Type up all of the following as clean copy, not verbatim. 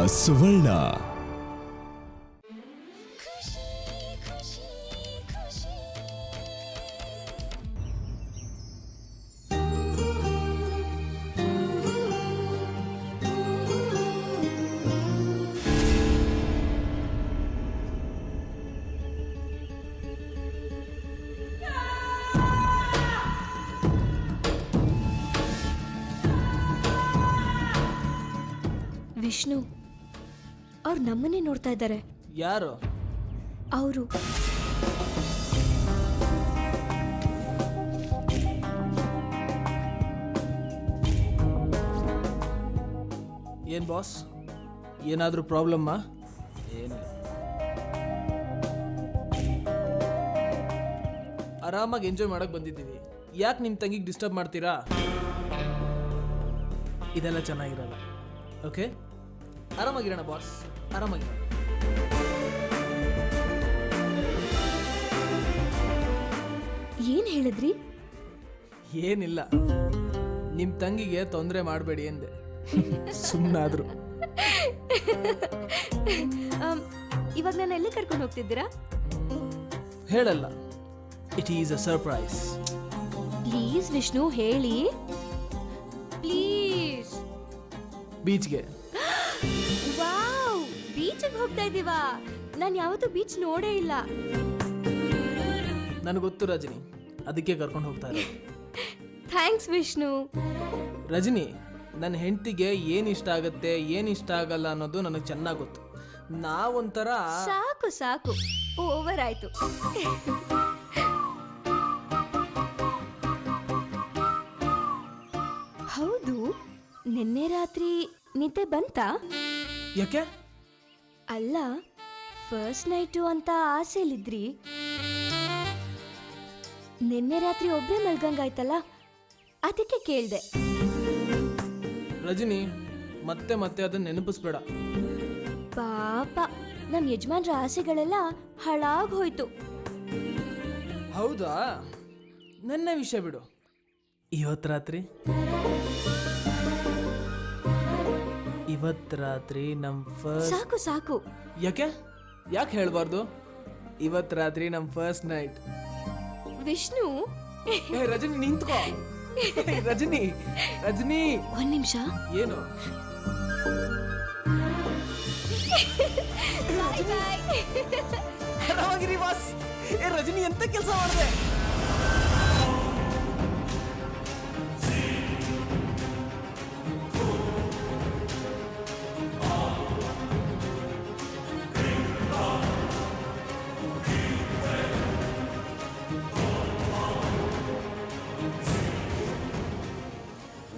ಸುವರ್ಣ. ವಿಷ್ಣು ಅವ್ರು ನಮ್ಮನ್ನೇ ನೋಡ್ತಾ ಇದ್ದಾರೆ. ಯಾರು? ಅವರು ಏನ್ ಬಾಸ್, ಏನಾದ್ರೂ ಪ್ರಾಬ್ಲಮ್ಮಾ? ಏನಿಲ್ಲ, ಆರಾಮಾಗಿ ಎಂಜಾಯ್ ಮಾಡಕ್ ಬಂದಿದ್ದೀವಿ. ಯಾಕೆ ನಿಮ್ಮ ತಂಗಿಗೆ ಡಿಸ್ಟರ್ಬ್ ಮಾಡ್ತೀರಾ? ಇದೆಲ್ಲ ಚೆನ್ನಾಗಿರಲ್ಲ. ಓಕೆ, ಆರಾಮಾಗಿರೋಣ ಬಾಸ್, ಆರಾಮಾಗಿರೋಣ. ಏನ್ ಹೇಳಿದ್ರಿ? ಏನಿಲ್ಲ, ನಿಮ್ಮ ತಂಗಿಗೆ ತೊಂದರೆ ಮಾಡಬೇಡಿ ಎಂದೆ. ಸುಮ್ಮನಾದ್ರು. ಇವಾಗ ನಾನು ಎಲ್ಲಿ ಕರ್ಕೊಂಡು ಹೋಗ್ತಿದ್ದೀರಾ? ಹೇಳಲ್ಲ, it is a surprise. Please Vishnu ಹೇಳಿ, ಪ್ಲೀಸ್. ಬೀಚ್ಗೆ. ವಾವ್, ಬೀಚ್ಗೆ ಹೋಗ್ತಾ ಇದ್ದೀವಾ? ನಾನು ಯಾವತ್ತೂ ಬೀಚ್ ನೋಡೇ ಇಲ್ಲ. ನನಗೆ ಗೊತ್ತು ರಜನಿ, ಅದಕ್ಕೆ ಕರ್ಕೊಂಡು ಹೋಗ್ತಾ ಇದ್ದಾರೆ. ಥ್ಯಾಂಕ್ಸ್ ವಿಷ್ಣು. ರಜನಿ, ನನ್ನ ಹೆಂಡತಿಗೆ ಏನು ಇಷ್ಟ ಆಗುತ್ತೆ ಏನು ಇಷ್ಟ ಆಗಲ್ಲ ಅನ್ನೋದು ನನಗೆ ಚೆನ್ನಾಗಿ ಗೊತ್ತು. ನಾವೊಂಥರ ಸಾಕು ಸಾಕು, ಓವರ್ ಆಯ್ತು. ಹೌದು, ನಿನ್ನೆ ರಾತ್ರಿ ನಿದ್ದೆ ಬಂತಾ? ಯಾಕೆ? ಅಲ್ಲ, ಫಸ್ಟ್ ನೈಟು ಅಂತ ಆಸೆಲಿದ್ರಿ, ನಿನ್ನೆ ರಾತ್ರಿ ಒಬ್ರೇ ಮಲ್ಗಂಗಾಯ್ತಲ್ಲ, ಅದಕ್ಕೆ ಕೇಳ್ದೆ. ರಜನಿ, ಮತ್ತೆ ಮತ್ತೆ ಅದನ್ನ ನೆನಪಿಸ್ಬೇಡ. ಪಾಪ, ನಮ್ ಯಜಮಾನ್ರ ಆಸೆಗಳೆಲ್ಲ ಹಾಳಾಗ್ ಹೋಯ್ತು. ಹೌದಾ? ನನ್ನ ವಿಷಯ ಬಿಡು. ಇವತ್ತು ರಾತ್ರಿ ನಮ್ ಫಸ್ಟ್. ಸಾಕು ಸಾಕು. ಯಾಕೆ ಯಾಕೆ ಹೇಳ್ಬಾರ್ದು? ಇವತ್ತು ರಾತ್ರಿ ನಮ್ ಫಸ್ಟ್ ನೈಟ್. ವಿಷ್ಣು, ರಜನಿ ನಿಂತ್ಕೋ. ರಜನಿ, ರಜನಿ, ಒಂದ್ ನಿಮಿಷ. ಏನು? ಆರಾಮಾಗಿರಿ ಬಾಸ್. ರಜನಿ ಎಂತ ಕೆಲಸ ಮಾಡಿದೆ?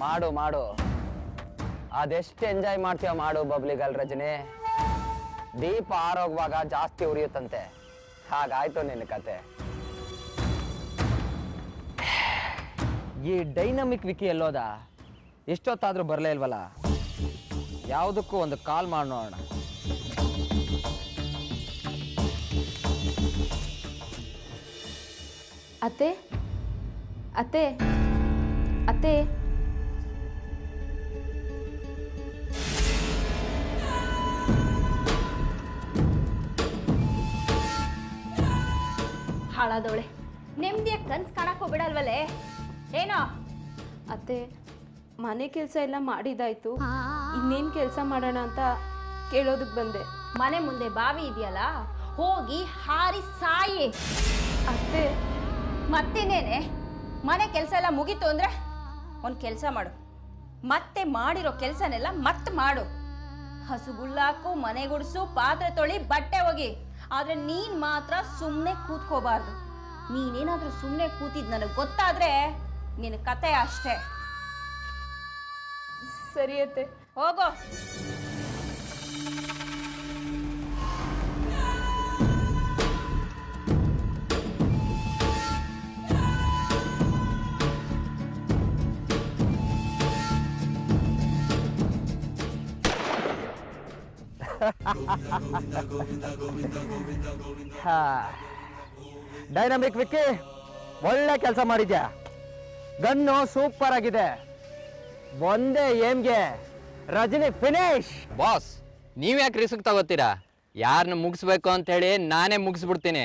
ಮಾಡು ಮಾಡು, ಅದೆಷ್ಟು ಎಂಜಾಯ್ ಮಾಡ್ತೀವ ಮಾಡು ಬಬ್ಲಿಗಲ್ ರಜನಿ. ದೀಪ ಆರೋಗುವಾಗ ಜಾಸ್ತಿ ಉರಿಯುತ್ತಂತೆ, ಹಾಗಾಯ್ತು ನಿನ್ನ ಕತೆ. ಈ ಡೈನಮಿಕ್ ವಿಕಿ ಎಲ್ಲೋದ? ಎಷ್ಟೊತ್ತಾದ್ರೂ ಬರಲೇ ಇಲ್ವಲ್ಲ? ಯಾವುದಕ್ಕೂ ಒಂದು ಕಾಲ್ ಮಾಡಿ ನೋಡೋಣ. ಅತ್ತೆ ಅತ್ತೆ ಅತ್ತೆ, ಹಾಳಾದವಳೆ, ನೆಮ್ಮದಿಯಾಗಿ ಕನ್ಸು ಕಾಣಕ್ ಹೋಗ್ಬಿಡಲ್ವಲ್ಲೇ? ಏನೋ ಅತ್ತೆ, ಮನೆ ಕೆಲಸ ಎಲ್ಲ ಮಾಡಿದಾಯ್ತು, ಇನ್ನೇನು ಕೆಲಸ ಮಾಡೋಣ ಅಂತ ಕೇಳೋದಕ್ಕೆ ಬಂದೆ. ಮನೆ ಮುಂದೆ ಬಾವಿ ಇದೆಯಲ್ಲ, ಹೋಗಿ ಹಾರಿ ಸಾಯಿ. ಅತ್ತೆ, ಮತ್ತೇನೇನೆ? ಮನೆ ಕೆಲಸ ಎಲ್ಲ ಮುಗೀತು ಅಂದ್ರೆ ಒಂದು ಕೆಲಸ ಮಾಡು, ಮತ್ತೆ ಮಾಡಿರೋ ಕೆಲಸನೆಲ್ಲ ಮತ್ತೆ ಮಾಡು. ಹಸುಗುಲ್ಲಾಕು, ಮನೆ ಗುಡಿಸು, ಪಾತ್ರೆ ತೊಳಿ, ಬಟ್ಟೆ ಒಗಿ. ಆದ್ರೆ ನೀನ್ ಮಾತ್ರ ಸುಮ್ಮನೆ ಕೂತ್ಕೋಬಾರ್ದು. ನೀನೇನಾದ್ರೂ ಸುಮ್ಮನೆ ಕೂತಿದ್ ನನಗೆ ಗೊತ್ತಾದ್ರೆ ನಿನ್ನ ಕತೆ ಅಷ್ಟೇ. ಸರಿ ಅತ್ತೆ, ಹೋಗೋ. ಡೈನಮಿಕ್ ವಿಕ್ಕಿ, ಒಳ್ಳೆ ಕೆಲಸ ಮಾಡಿದ್ಯಾ. ಗನ್ನು ಸೂಪರ್ ಆಗಿದೆ. ಒಂದೇ ಏಮ್ಗೆ ರಜನಿ ಫಿನಿಶ್. ಬಾಸ್, ನೀವು ಯಾಕೆ ರಿಸ್ಕ್ ತಗೋತೀರಾ? ಯಾರನ್ನ ಮುಗಿಸ್ಬೇಕು ಅಂತ ಹೇಳಿ ನಾನೇ ಮುಗಿಸ್ಬಿಡ್ತೀನಿ.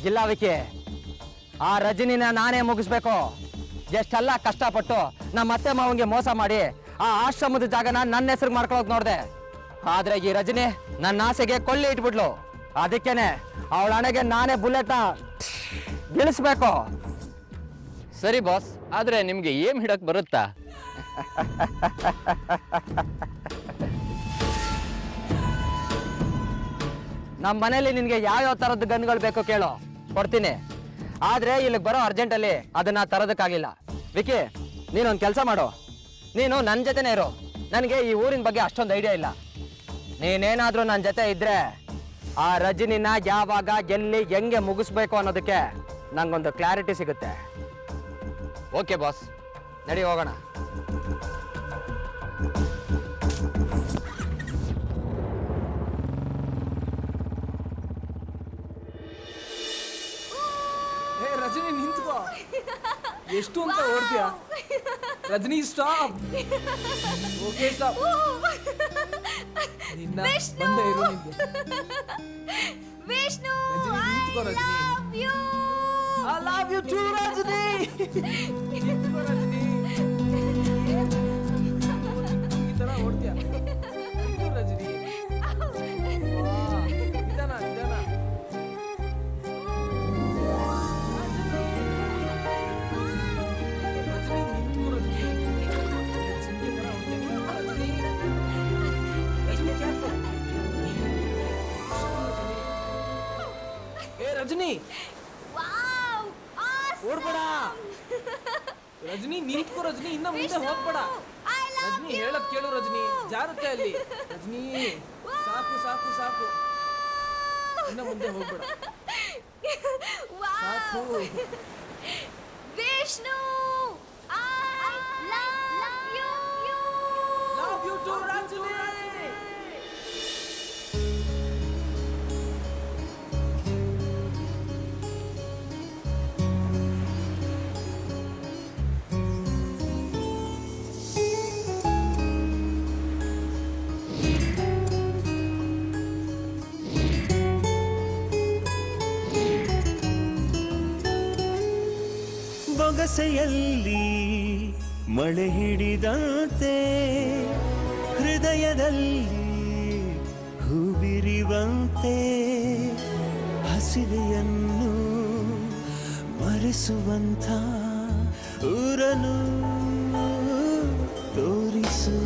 ಇಲ್ಲ ವಿಕಿ, ಆ ರಜನಿನ ನಾನೇ ಮುಗಿಸ್ಬೇಕು. ಎಷ್ಟೆಲ್ಲ ಕಷ್ಟಪಟ್ಟು ನಮ್ಮ ಅತ್ತೆ ಮಾವನಿಗೆ ಮೋಸ ಮಾಡಿ ಆ ಆಶ್ರಮದ ಜಾಗನ ನನ್ನ ಹೆಸರು ಮಾಡ್ಕೊಳಕ್ ನೋಡ್ದೆ. ಆದ್ರೆ ಈ ರಜನಿ ನನ್ನ ಆಸೆಗೆ ಕೊಳ್ಳಿ ಇಟ್ಬಿಡ್ಲು. ಅದಕ್ಕೇನೆ ಅವಳ ಹಣೆಗೆ ನಾನೇ ಬುಲೆಟ್ನ ಗಿಳಿಸ್ಬೇಕು. ಸರಿ ಬಾಸ್, ಆದ್ರೆ ನಿಮ್ಗೆ ಏನ್ ಹಿಡಕ್ ಬರುತ್ತಾ? ನಮ್ಮ ಮನೇಲಿ ನಿನ್ಗೆ ಯಾವ್ಯಾವ ತರದ್ದು ಗನ್ಗಳು ಬೇಕೋ ಕೇಳೋ, ಕೊಡ್ತೀನಿ. ಆದ್ರೆ ಇಲ್ಲಿಗೆ ಬರೋ ಅರ್ಜೆಂಟಲ್ಲಿ ಅದನ್ನ ತರೋದಕ್ಕಾಗಿಲ್ಲ. ವಿಕಿ, ನೀನೊಂದು ಕೆಲಸ ಮಾಡು, ನೀನು ನನ್ನ ಜೊತೆನೇ ಇರು. ನನಗೆ ಈ ಊರಿನ ಬಗ್ಗೆ ಅಷ್ಟೊಂದು ಐಡಿಯಾ ಇಲ್ಲ. ನೀನೇನಾದ್ರೂ ನನ್ನ ಜೊತೆ ಇದ್ರೆ ಆ ರಜನಿನ ಯಾವಾಗ ಎಲ್ಲಿ ಹೆಂಗೆ ಮುಗಿಸ್ಬೇಕು ಅನ್ನೋದಕ್ಕೆ ನಂಗೊಂದು ಕ್ಲಾರಿಟಿ ಸಿಗುತ್ತೆ. ಓಕೆ ಬಾಸ್, ನಡಿ ಹೋಗೋಣ. ರಜನಿ ನಿಂತ್ಕೋ. ಎಷ್ಟು ಅಂತ ಓಡ್ತೀಯಾ? ರಜನಿ ಸ್ಟಾಪ್. Okay stop. ನಿನ್ನ ಬಂದೆ ಇರು ನಿಂಗೆ. ವಿಷ್ಣು, ರಜನಿ ನಿಂತ್ಕೋ. Rajani, I love you too. Rajani ನಿಂತ್ಕೋ. ರಜನಿ ಈ ತರ ಓಡ್ತೀಯಾ? ರಜನಿ ನಿಧಾನ ನಿಧಾನ. ರಜನಿ ಓಡ್ಬೇಡ. ರಜನಿ ನಿಂತ್ಕೋ. ರಜನಿ ಇನ್ನ ಮುಂದೆ ಹೋಗ್ಬೇಡ. ರಜನಿ ಹೇಳಕ್ ಕೇಳು. ರಜನಿ ಜಾರುತ್ತೆ ಅಲ್ಲಿ. ರಜನಿ ಸಾಕು ಸಾಕು ಸಾಕು, ಇನ್ನ ಮುಂದೆ ಹೋಗ್ಬೇಡ. ಸಾಕು. Vishnu, I love you. Love you too, Rajini. ಬೊಗಸೆಯಲ್ಲಿ ಮಳೆ ಹಿಡಿದಂತೆ ಹೃದಯದಲ್ಲಿ ಹೂಬಿರಿವಂತೆ ಹಸಿವೆಯನ್ನು ಮರೆಸುವಂಥ ಊರನು ತೋರಿಸು.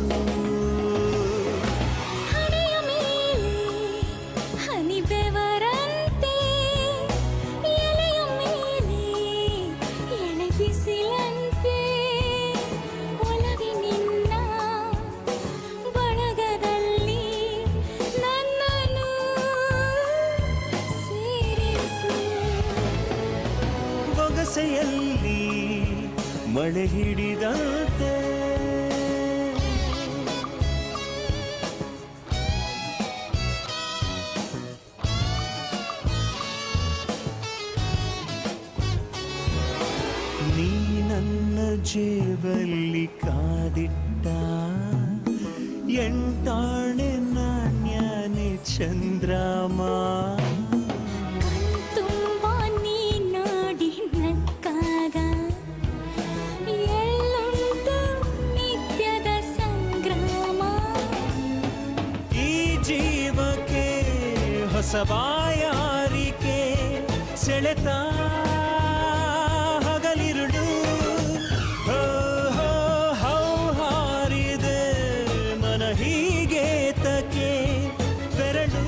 ಬೊಗಸೆಯಲ್ಲಿ ಮಳೆ ಹಿಡಿದಂತೆ ನೀ ನನ್ನ ಜೇಬಲ್ಲಿ ಕಾದಿಟ್ಟ ಎಂಟಾಣೆ ನಾಣ್ಯನೆ ಚಂದ್ರಮ. ಹೊಸ ಬಾಯಾರಿಕೆ ಸೆಳೆತ ಹಗಲಿರುಳು ಹಾರಿದೆ ಮನ ಹೀಗೆ ತಕೆ ಬೆರಳು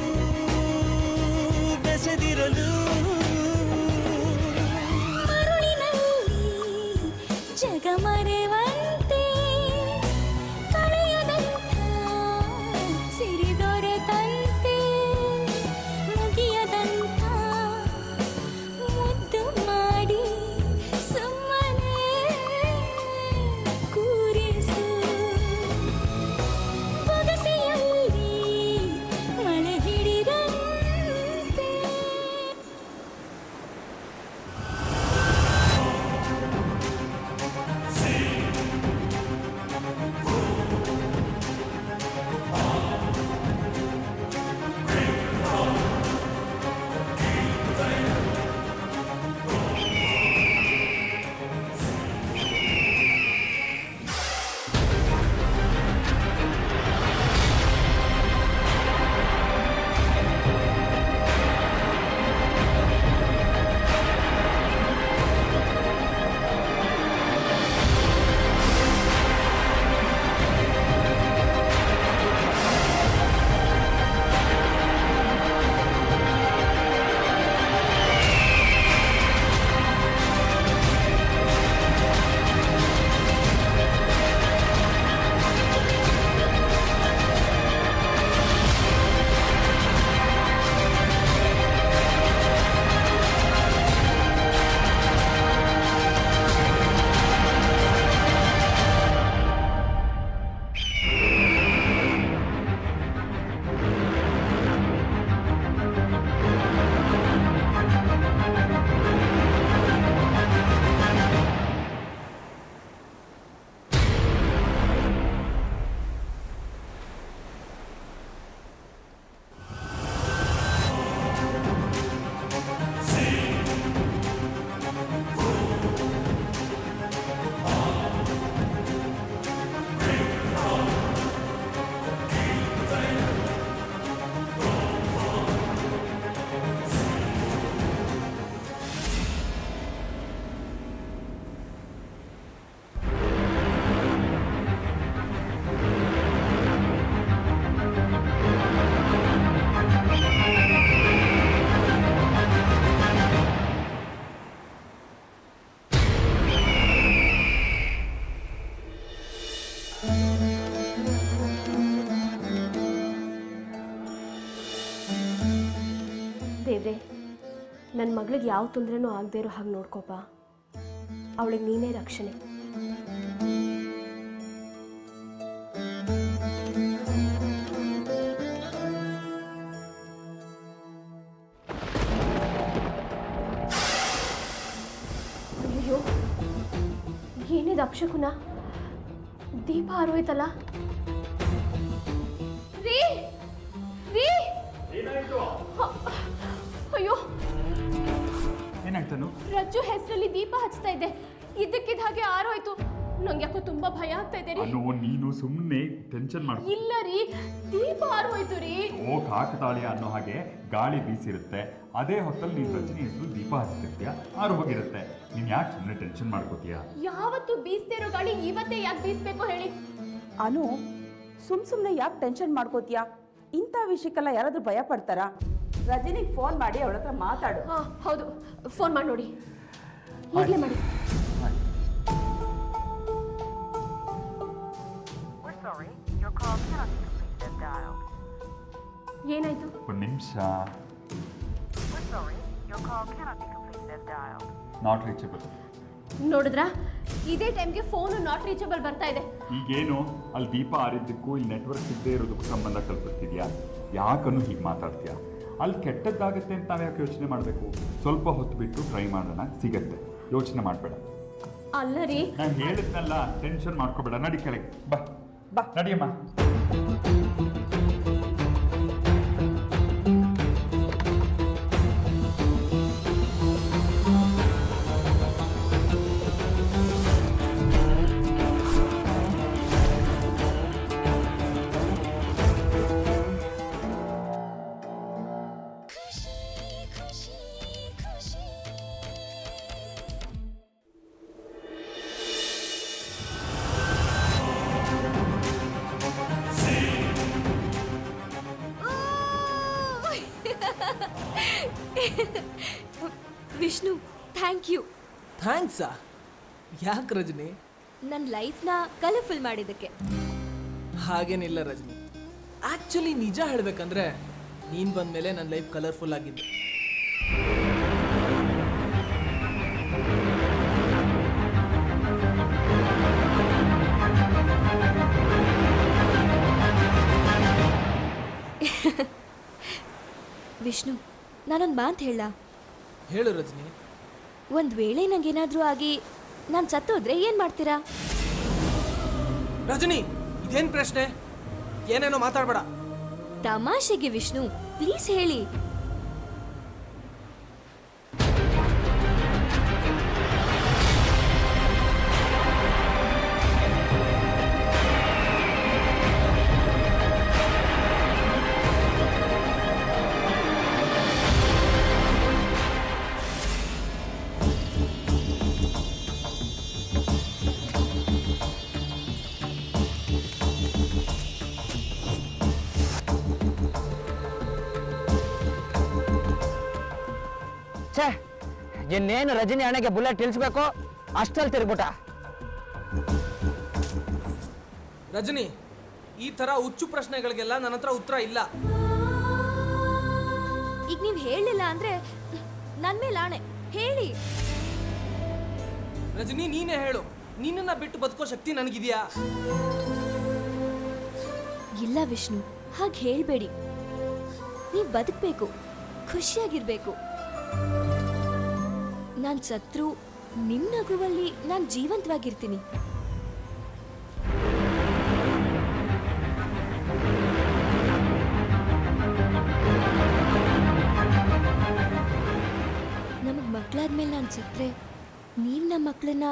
ಬೆಸೆದಿರಲು. ಜಗ ಮರೆವಂತೆ ಕಳೆಯದಂಥ ಸಿರಿದೊರೆತಂತೆ ಮುಗಿಯದಂಥ ಮುದ್ದು ಮಾಡಿ ಸುಮ್ಮನೆ ಕೂರಿಸು. ಬೊಗಸೆಯಲ್ಲಿ ಮಳೆ ಹಿಡಿದಂತೆ. ನನ್ನ ಮಗಳಿಗೆ ಯಾವ ತೊಂದರೆನೂ ಆಗದೆ ಇರೋ ಹಾಗೆ ನೋಡ್ಕೋಪ. ಅವಳಿಗೆ ನೀನೇ ರಕ್ಷಣೆ. ಅಯ್ಯೋ, ಏನಿದು ಅಕ್ಷಕುನ? ದೀಪ ಹಾರೋಯ್ತಲ್ಲ. ರೀ ರೀ, ಅಯ್ಯೋ ಏನಾಯ್ತನು? ರಜ್ಜು ಹೆಸರಲ್ಲಿ ದೀಪ ಹಚ್ತಾ ಇದ್ದೆ, ಇದಕ್ಕಿದ ಹಾಗೆ ಆರೋಯ್ತು. ನಂಗೆ ಯಾಕೋ ತುಂಬಾ ಭಯ ಆಗ್ತಾ ಇದೆ ರೀ. ನೀನು ಸುಮ್ಮನೆ ಟೆನ್ಷನ್ ಮಾಡು. ಇಲ್ಲ ರೀ, ದೀಪ ಆರೋಯ್ತು ರೀ. ಓ ಕಾಕತಾಳಿ ಅನ್ನೋ ಹಾಗೆ ಗಾಳಿ ಬೀಸಿರುತ್ತೆ, ಅದೇ ಹೊತ್ತಲ್ಲಿ ನೀನು ರಜನಿ ಹೆಸರು ದೀಪ ಹಚ್ತಿರ್ತೀಯ, ಆರು ಹೋಗಿರುತ್ತೆ. ನೀನು ಯಾಕೆ ಸುಮ್ಮನೆ ಟೆನ್ಷನ್ ಮಾಡ್ಕೋತೀಯ? ಯಾವತ್ತು ಬೀಸ್ತಾ ಇರೋ ಗಾಳಿ ಇವತ್ತೇ ಯಾಕೆ ಬೀಸ್ಬೇಕು ಹೇಳಿ? ಅನು, ಸುಮ್ಮನೆ ಯಾಕೆ ಟೆನ್ಷನ್ ಮಾಡ್ಕೋತೀಯಾ? ಇಂಥ ವಿಷಯಕ್ಕೆಲ್ಲ ಯಾರಾದ್ರೂ ಭಯ ಪಡ್ತಾರಾ? ರಜನಿಗೆ ಫೋನ್ ಮಾಡಿ ಅವಳ ಹತ್ರ ಮಾತಾಡು. ಹಾ ಹೌದು, ಫೋನ್ ಮಾಡಿ ನೋಡಿ, ಈಗಲೇ ಮಾಡಿ. ಏನಾಯ್ತು? ಒಂದು ನಿಮಿಷ. Not reachable. ನೋಡಿದ್ರಾ, ಇದೇ ಟೈಮ್ಗೆ ಫೋನು ನಾಟ್ ರೀಚಬಲ್ ಬರ್ತಾ ಇದೆ. ಈಗೇನು ಅಲ್ಲಿ ದೀಪ ಆರಿದ್ದಕ್ಕೂ ಇಲ್ಲಿ ನೆಟ್ವರ್ಕ್ ಇದ್ದೇ ಇರೋದಕ್ಕೂ ಸಂಬಂಧ ಕಲ್ಪಿಸ್ತಿದ್ಯಾ? ಯಾಕನ್ನು ಹೀಗೆ ಮಾತಾಡ್ತೀಯಾ? ಅಲ್ಲಿ ಕೆಟ್ಟದ್ದಾಗುತ್ತೆ ಅಂತ ನಾವು ಯಾಕೆ ಯೋಚನೆ ಮಾಡಬೇಕು? ಸ್ವಲ್ಪ ಹೊತ್ತು ಬಿಟ್ಟು ಟ್ರೈ ಮಾಡೋಣ, ಸಿಗತ್ತೆ. ಯೋಚನೆ ಮಾಡಬೇಡ. ಅಲ್ಲ ರೀ, ನಾನು ಹೇಳಿದ್ನಲ್ಲ, ಟೆನ್ಷನ್ ಮಾಡ್ಕೋಬೇಡ. ನಡಿ ಕೆಳಗೆ ಬಾ ಬಾ, ನಡಿಯಮ್ಮ. Vishnu, thank you. ಥ್ಯಾಂಕ್ಸಾ? ಯಾಕೆ ರಜನಿ? ನನ್ನ ಲೈಫ್ನ ಕಲರ್ಫುಲ್ ಮಾಡಿದ್ದಕ್ಕೆ. ಹಾಗೇನಿಲ್ಲ ರಜನಿ, ಆ್ಯಕ್ಚುಲಿ ನಿಜ ಹೇಳಬೇಕಂದ್ರೆ ನೀನು ಬಂದಮೇಲೆ ನನ್ನ ಲೈಫ್ ಕಲರ್ಫುಲ್ ಆಗಿದ್ದು. ವಿಷ್ಣು, ನಾನೊಂದು ಮಾತು ಹೇಳ? ಹೇಳು ರಜನಿ. ಒಂದು ವೇಳೆ ನಂಗೇನಾದರೂ ಆಗಿ ನಾನು ಸತ್ತೋದ್ರೆ ಏನು ಮಾಡ್ತೀರಾ? ರಜನಿ, ಇದೇನು ಪ್ರಶ್ನೆ? ಏನೇನೋ ಮಾತಾಡಬೇಡ. ತಮಾಷೆಗೆ ವಿಷ್ಣು, ಪ್ಲೀಸ್ ಹೇಳಿ. ಛೇ, ಇನ್ನೇನು ರಜನಿ ಹಣೆಗೆ ಬುಲೆಟ್ ಇಳಿಸ್ಬೇಕು ಅಷ್ಟಲ್ಲಿ ತಿರ್ಬಿಟ್ಟ. ರಜನಿ, ಈ ತರ ಹುಚ್ಚು ಪ್ರಶ್ನೆಗಳಿಗೆಲ್ಲ ನನ್ನ ಹತ್ರ ಉತ್ತರ ಇಲ್ಲ. ಈಗ ನೀವು ಹೇಳಿಲ್ಲ ಅಂದ್ರೆ ನನ್ನ ಮೇಲೆ ಆಣೆ, ಹೇಳಿ. ರಜನಿ, ನೀನೇ ಹೇಳು. ನಿನ್ನನ್ನ ಬಿಟ್ಟು ಬದುಕೋ ಶಕ್ತಿ ನನಗಿದೆಯಾ? ಇಲ್ಲ ವಿಷ್ಣು, ಹಾಗೆ ಹೇಳ್ಬೇಡಿ. ನೀವು ಬದುಕಬೇಕು, ಖುಷಿಯಾಗಿರ್ಬೇಕು. ನಾನು ಸತ್ರು ನಿಮ್ಮ ನಗುವಲ್ಲಿ ನಾನು ಜೀವಂತವಾಗಿರ್ತೀನಿ. ನಮಗೆ ಮಕ್ಕಳಾದ್ಮೇಲೆ ನಾನು ಸತ್ರೆ ನೀವು ನಮ್ಮ ಮಕ್ಕಳನ್ನ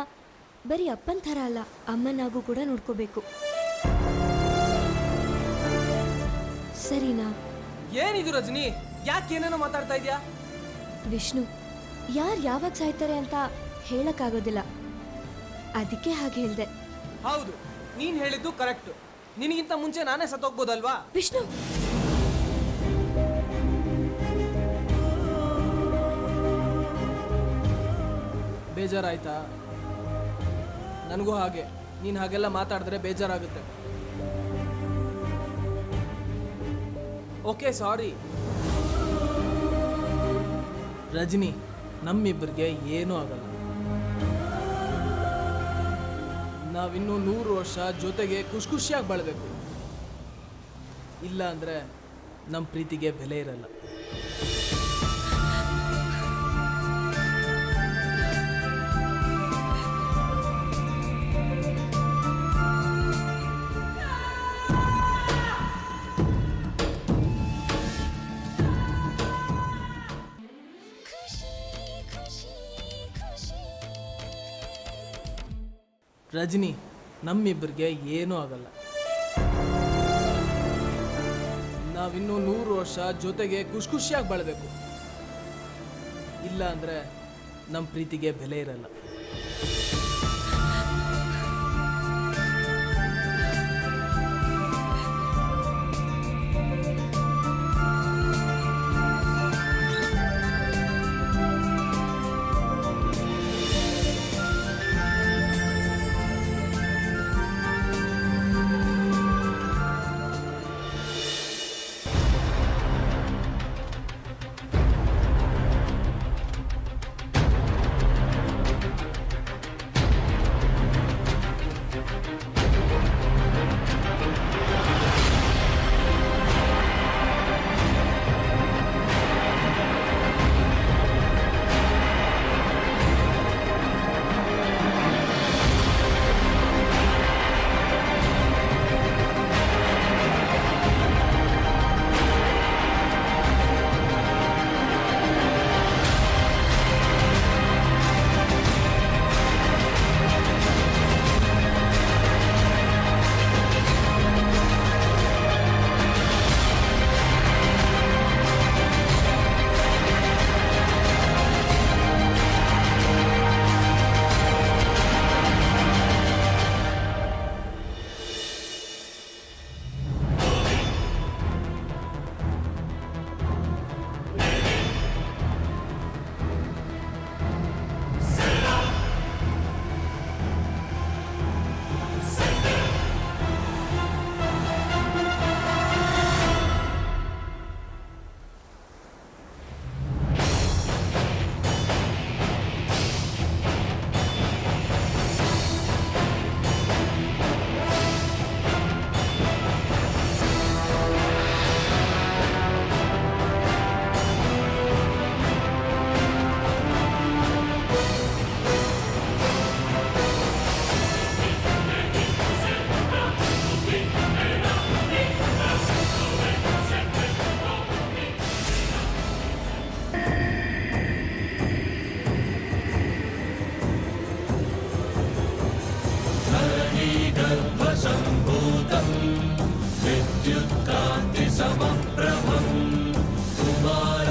ಬರೀ ಅಪ್ಪನ ಥರ ಅಲ್ಲ, ಅಮ್ಮನಾಗೂ ಕೂಡ ನೋಡ್ಕೋಬೇಕು. ಸರಿನಾ? ಏನಿದು ರಜನಿ, ಯಾಕೆ ಏನೇನೋ ಮಾತಾಡ್ತಾ ಇದೀಯಾ? ವಿಷ್ಣು, ಯಾರು ಯಾವಾಗ ಸಾಯ್ತಾರೆ ಅಂತ ಹೇಳಕ್ಕಾಗೋದಿಲ್ಲ, ಅದಕ್ಕೆ ಹಾಗೆ ಹೇಳ್ದೆ. ಹೌದು, ನೀನ್ ಹೇಳಿದ್ದು ಕರೆಕ್ಟ್. ನಿನಗಿಂತ ಮುಂಚೆ ನಾನೇ ಸತ್ತೋಗ್ಬೋದಲ್ವಾ? ವಿಷ್ಣು, ಬೇಜಾರಾಯ್ತಾ? ನನಗೂ ಹಾಗೆ. ನೀನು ಹಾಗೆಲ್ಲ ಮಾತಾಡಿದ್ರೆ ಬೇಜಾರಾಗುತ್ತೆ. ಓಕೆ, ಸಾರಿ. ರಜನಿ, ನಮ್ಮಿಬ್ಬರಿಗೆ ಏನೂ ಆಗಲ್ಲ. ನಾವಿನ್ನೂ 100 ವರ್ಷ ಜೊತೆಗೆ ಖುಷಿಯಾಗಿ ಬಾಳ್ಬೇಕು. ಇಲ್ಲ ಅಂದರೆ ನಮ್ಮ ಪ್ರೀತಿಗೆ ಬೆಲೆ ಇರಲ್ಲ. ರಜನಿ, ನಮ್ಮಿಬ್ಬರಿಗೆ ಏನೂ ಆಗಲ್ಲ. ನಾವಿನ್ನೂ 100 ವರ್ಷ ಜೊತೆಗೆ ಖುಷಿಯಾಗಿ ಬಾಳ್ಬೇಕು. ಇಲ್ಲ ಅಂದರೆ ನಮ್ಮ ಪ್ರೀತಿಗೆ ಬೆಲೆ ಇರಲ್ಲ.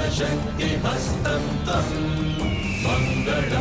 कुमारशक्तिहस्तं तं मङ्गल